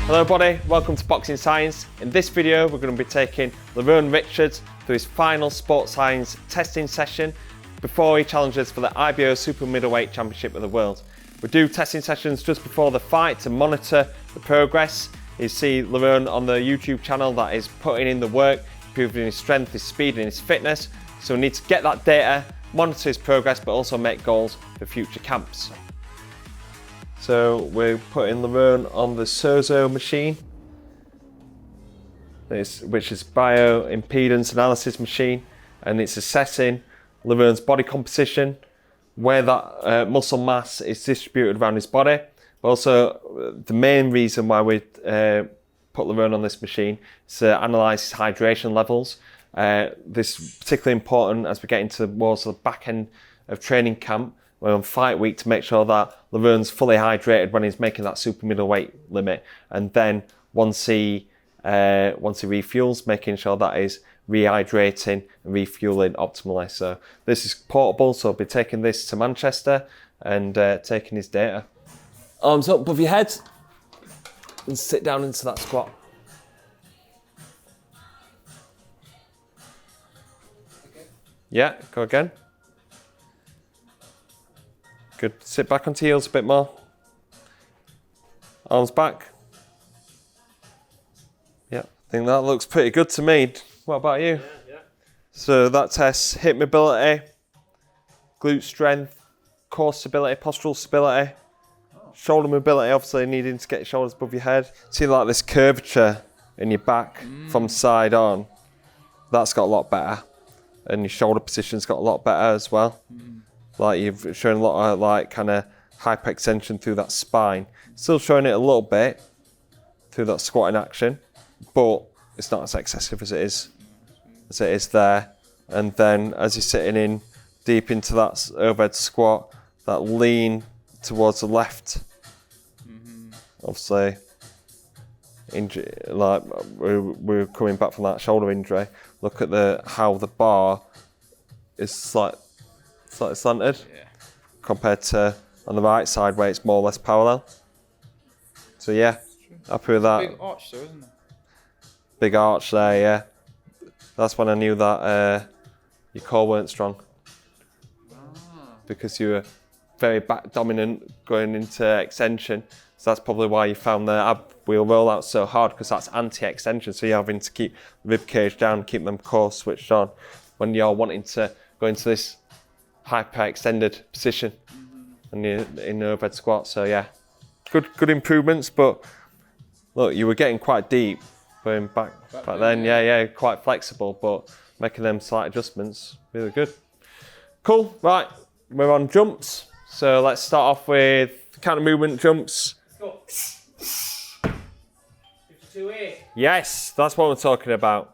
Hello everybody, welcome to Boxing Science. In this video we're going to be taking Lerrone Richards through his final sports science testing session before he challenges for the IBO Super Middleweight Championship of the World. We do testing sessions just before the fight to monitor the progress. You see Lerrone on the YouTube channel that is putting in the work, improving his strength, his speed and his fitness. So we need to get that data, monitor his progress, but also make goals for future camps. So we're putting Lerrone on the Sozo machine, which is bioimpedance analysis machine, and it's assessing Lerrone's body composition, where that muscle mass is distributed around his body. But also, the main reason why we put Lerrone on this machine is to analyse his hydration levels. This is particularly important as we get into towards the back end of training camp. We're on fight week to make sure that Lerrone's fully hydrated when he's making that super middleweight limit, and then once he refuels, making sure that he's rehydrating and refueling optimally. So this is portable, so I'll be taking this to Manchester and taking his data. Arms up above your head and sit down into that squat. Okay. Yeah, go again. Good. Sit back onto your heels a bit more. Arms back. Yeah, I think that looks pretty good to me. What about you? Yeah. So that tests hip mobility, glute strength, core stability, postural stability, shoulder mobility, obviously needing to get your shoulders above your head. See like this curvature in your back from side on, that's got a lot better. And your shoulder position's got a lot better as well. Like you've shown a lot of like kind of hyperextension through that spine. Still showing it a little bit through that squatting action, but it's not as excessive as it is there. And then as you're sitting in deep into that overhead squat, that lean towards the left. Obviously, injury, like we're coming back from that shoulder injury. Look at how the bar is slightly slanted compared to on the right side where it's more or less parallel. So yeah, happy with that. Big arch though, isn't it? Big arch there, yeah. That's when I knew that your core weren't strong. Because you were very back dominant going into extension. So that's probably why you found the ab wheel rollout so hard, because that's anti-extension. So you're having to keep the rib cage down, keep them core switched on when you're wanting to go into this hyper-extended position and you're in the overhead squat. So yeah, good improvements. But look, you were getting quite deep going back then. Yeah, quite flexible, but making them slight adjustments, really good. Cool, right, we're on jumps. So let's start off with counter movement jumps. Let's go. 52A. Yes, that's what we're talking about.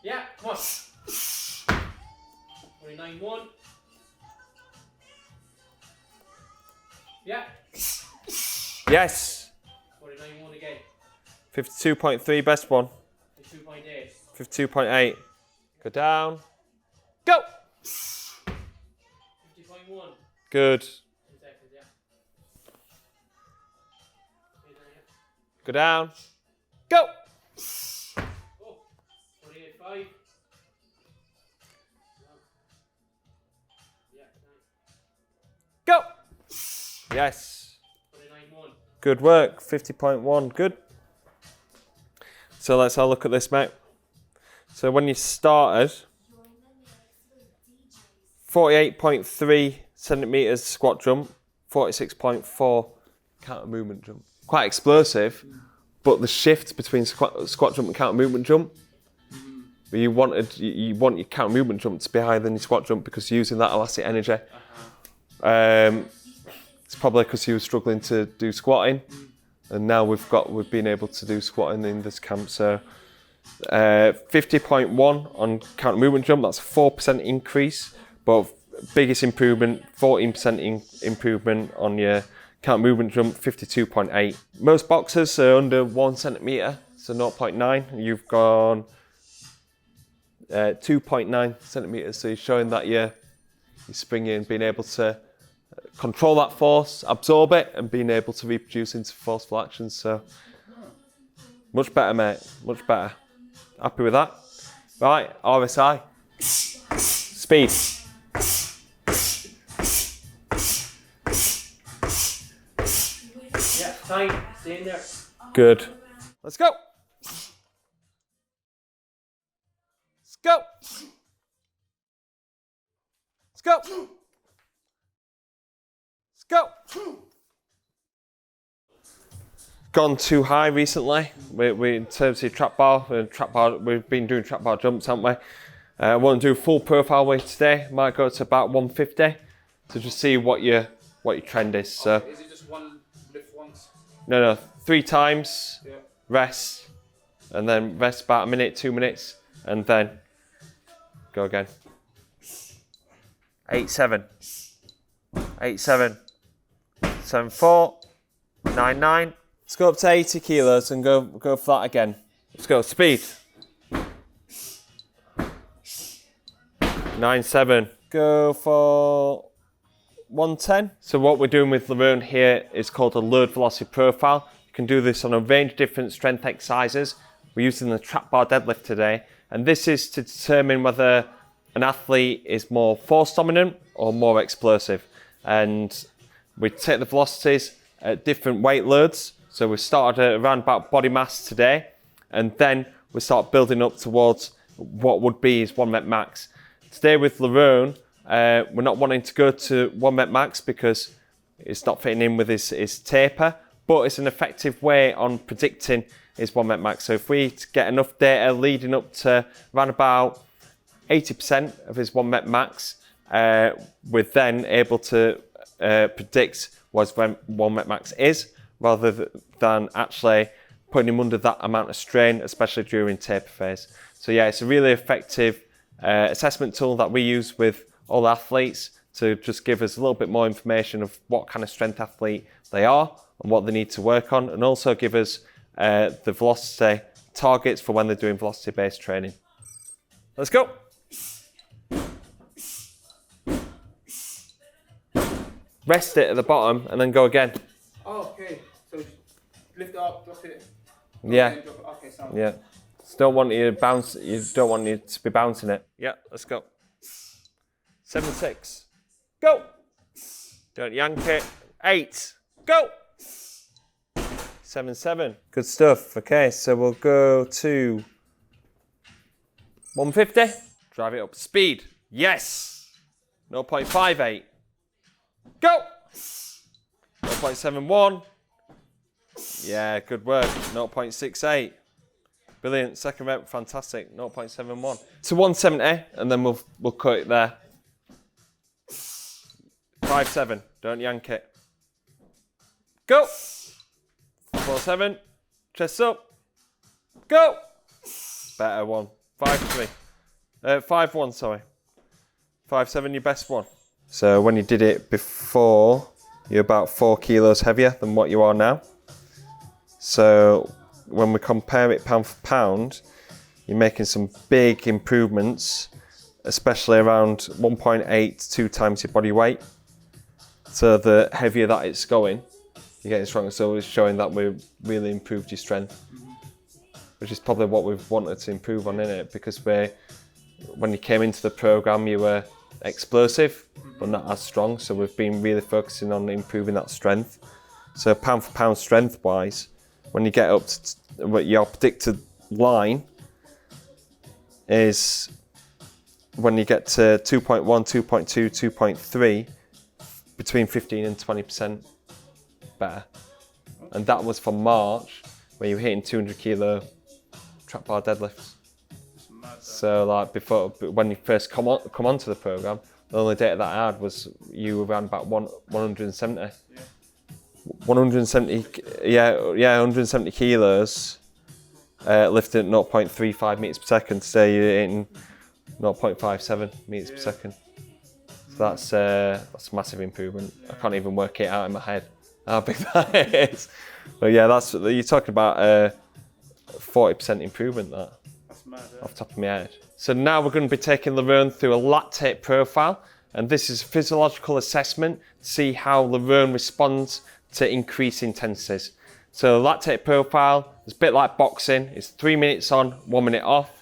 Yeah, come on. 29-1. Yeah. Yes. 49-1 again. 52.3, best one. 52.8. 52.8. Go down. Go. 50.1. Good. 2 seconds, yeah. Go down. Go. Go. 48.5. Yeah, 9. Go. Yes. 49-1. Good work. 50.1. Good. So let's have a look at this, mate. So when you started, 48.3 centimeters squat jump, 46.4 counter movement jump. Quite explosive, but the shift between squat jump and counter movement jump, you want your counter movement jump to be higher than your squat jump because you're using that elastic energy. It's probably because you were struggling to do squatting, and now we've been able to do squatting in this camp. So 50.1 on counter movement jump, that's a 4% increase, but biggest improvement, 14% improvement on your counter movement jump, 52.8. Most boxers are under 1 centimetre, so 0.9. You've gone 2.9 centimetres, so you're showing that you're springing and being able to control that force, absorb it, and being able to reproduce into forceful actions. So much better, mate. Much better. Happy with that? Right, RSI. Speed. Yeah, tight. Stay in there. Good. Let's go. Let's go. Let's go. Let's go. Gone too high recently. We in terms of trap bar, we've been doing trap bar jumps, haven't we? I want to do full profile weight today. Might go to about 150 to just see what your trend is. So Is it just one lift once? no, 3 times, Yeah. rest, and then rest about a minute, 2 minutes, and then go again. 8-7, 8-7, 7-4, 9-9. Let's go up to 80 kilos and go for that again. Let's go, speed. 9-7. Go for 110. So what we're doing with Lerrone here is called a load velocity profile. You can do this on a range of different strength exercises. We're using the trap bar deadlift today, and this is to determine whether an athlete is more force dominant or more explosive. And we take the velocities at different weight loads. So we started at around about body mass today, and then we start building up towards what would be his 1 rep max. Today with Lerrone, we're not wanting to go to 1 rep max because it's not fitting in with his taper, but it's an effective way on predicting his 1 rep max. So if we get enough data leading up to around about 80% of his 1 rep max, we're then able to predict what his 1 rep max is, rather than actually putting him under that amount of strain, especially during taper phase. So yeah, it's a really effective assessment tool that we use with all athletes to just give us a little bit more information of what kind of strength athlete they are and what they need to work on, and also give us the velocity targets for when they're doing velocity-based training. Let's go. Rest it at the bottom and then go again. Oh, okay. So lift it up, drop it. Yeah. Drop it. Okay, sound. Yeah. Just don't want you to bounce. You don't want you to be bouncing it. Yeah. Let's go. 7-6. Go. Don't yank it. 8. Go. 7-7. Good stuff. Okay, so we'll go to 150. Drive it up. Speed. Yes. 0.58. Go. 0.71. Yeah, good work. 0.68. Brilliant. Second rep, fantastic. 0.71. To 170, and then we'll cut it there. 5-7. Don't yank it. Go. 4-7. Chest up. Go. Better one. 5-3. 5-1, sorry. 5-7, your best one. So when you did it before, you're about 4 kilos heavier than what you are now. So when we compare it pound for pound, you're making some big improvements, especially around 1.8 to 2 times your body weight. So the heavier that it's going, you're getting stronger. So it's showing that we've really improved your strength, which is probably what we've wanted to improve on, innit? Because when you came into the program, you were explosive, but not as strong. So we've been really focusing on improving that strength. So pound for pound strength wise, when you get up to your predicted line is when you get to 2.1, 2.2, 2.3, between 15 and 20% better. And that was for March, where you were hitting 200 kilo trap bar deadlifts. So like before, when you first come onto the program, the only data that I had was you were around about 170. Yeah. 170 kilos, lifting at 0.35 meters per second. Today you're hitting 0.57 meters per second. So that's a massive improvement. I can't even work it out in my head how big that is. But yeah, you're talking about a 40% improvement. That's mad, yeah. Off the top of my head. So now we're going to be taking Lerrone through a lactate profile. And this is a physiological assessment to see how Lerrone responds to increased intensities. So the lactate profile is a bit like boxing. It's 3 minutes on, 1 minute off.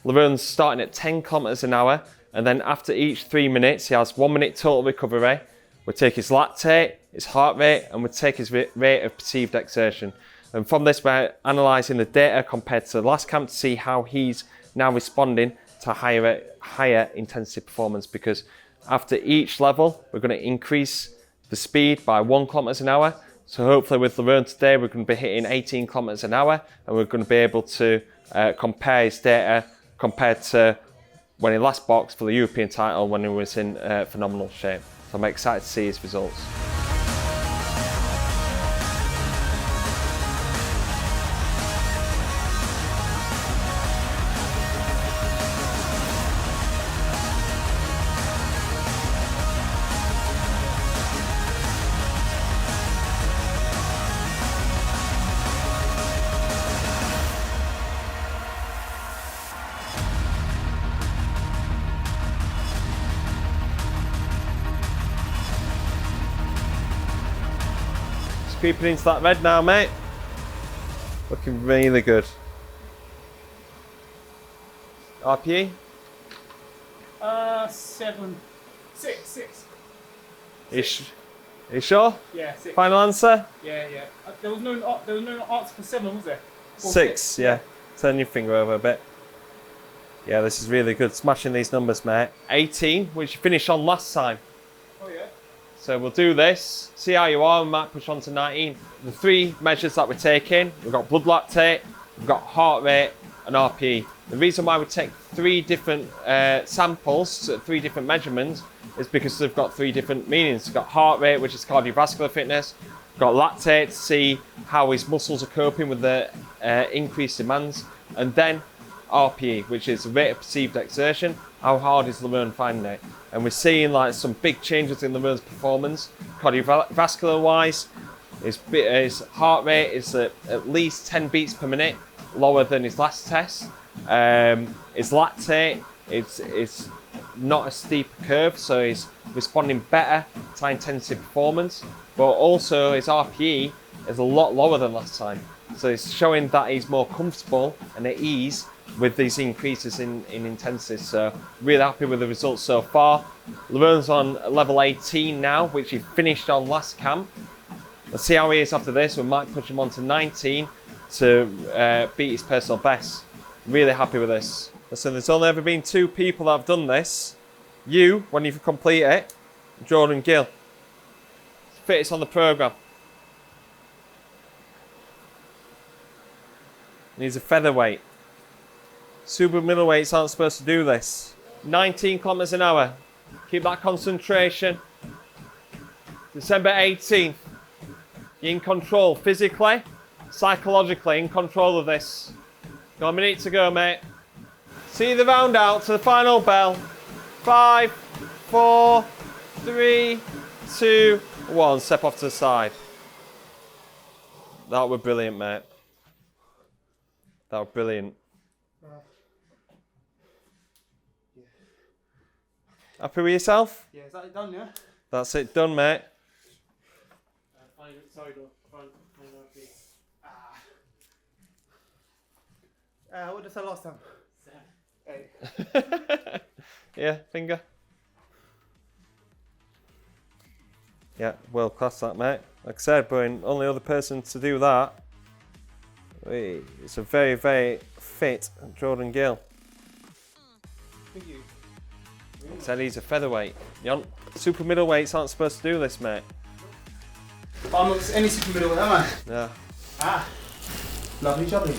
Lerrone's starting at 10 kilometers an hour, and then after each 3 minutes, he has 1 minute total recovery. We'll take his lactate, his heart rate, and we'll take his rate of perceived exertion. And from this, we're analysing the data compared to the last camp to see how he's now responding to higher intensity performance, because after each level, we're going to increase the speed by 1 kilometers an hour. So hopefully with Lerrone today, we're going to be hitting 18 kilometers an hour, and we're going to be able to compare his data compared to when he last boxed for the European title when he was in phenomenal shape. So I'm excited to see his results. Creeping into that red now, mate. Looking really good. RPE? 7. 6. Are you sure? Yeah, 6. Final answer? Yeah. There was no answer for 7, was there? Or 6, yeah. Turn your finger over a bit. Yeah, this is really good. Smashing these numbers, mate. 18, which you finished on last time. Oh yeah. So we'll do this, see how you are, we might push on to 19. The 3 measures that we're taking, we've got blood lactate, we've got heart rate and RPE. The reason why we take 3 different samples, 3 different measurements, is because they've got 3 different meanings. We've got heart rate, which is cardiovascular fitness, we've got lactate to see how his muscles are coping with the increased demands, and then RPE, which is rate of perceived exertion. How hard is Lerrone finding it? And we're seeing like some big changes in Lerrone's performance. Cardiovascular wise, his heart rate is at least 10 beats per minute lower than his last test. His lactate is not a steep curve, so he's responding better to high intensity performance. But also his RPE is a lot lower than last time. So it's showing that he's more comfortable and at ease with these increases in intensity. So really happy with the results so far. Lerrone's on level 18 now, which he finished on last camp. Let's see how he is after this. We might push him on to 19 to beat his personal best. Really happy with this. Listen, there's only ever been 2 people that have done this. You, when you complete it, Jordan Gill. Fittest on the programme. He's a featherweight. Super middleweights aren't supposed to do this. 19 kilometers an hour. Keep that concentration. December 18th. You're in control physically, psychologically, in control of this. Got a minute to go, mate. See the round out to the final bell. 5, 4, 3, 2, 1. Step off to the side. That was brilliant, mate. That was brilliant. Happy with yourself? Yeah, is that it done, yeah? That's it done, mate. Sorry, though. Find RPE. What did I say last time? 7. 8. Yeah, finger. Yeah, world class that, mate. Like I said, but only other person to do that. It's a very, very fit Jordan Gill. Thank you. Said he's a featherweight. Super middleweights aren't supposed to do this, mate. I'm not any super middle, am I? Yeah. Lovely, jubbly.